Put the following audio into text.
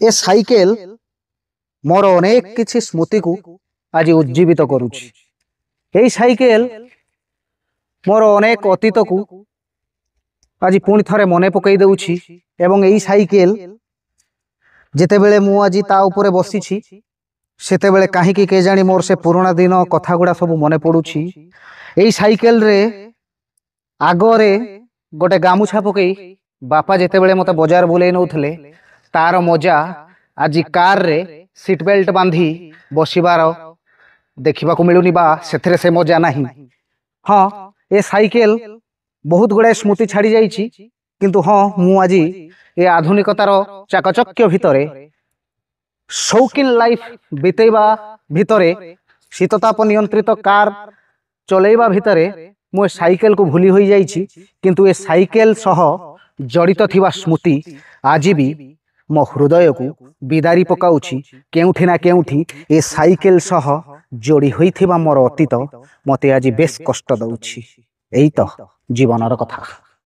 ए cycle मोर अनेक किछि स्मृति को आज उज्जीवित करुछि। एई साइकेल मोर अनेक अतीत को आज पुणी थरे मने पकई देउछि एवं एई साइकेल जेतेबेले मु आज ता उपरे बसिछि सेतेबेले काहीकि के जानी मोर से पुराना दिन कथा गुड़ा सब मने पड़ुछि। एई साइकेल रे आगरे गोटे गामुछा पकई बापा जेतेबेले मते बाजार बुलेई नउथले तार मजा आज कार रे सीट बेल्ट बांधी बसिबार देखा मिलूनी बा सेथरे से मजा नहीं। हाँ ए साइकेल बहुत गुड़ाए स्मृति छाड़ी जाइछि किंतु हाँ मु आज ए आधुनिकतार चाकचक्य भितरे शौकीन लाइफ बितेबा भितरे शीतताप नियंत्रित कार चलेबा भितरे मु साइकेल को भूली होई जाइछि किंतु ए साइकेल सह जड़ित थिबा स्मृति आज भी मो हृदय को बिदारी पकाउछि। केउठी ना केउठी ए साइकेल सह जोड़ी होइथिबा मोर अतीत मते आज बेस कष्ट दउछि। एई तो जीवनर कथा।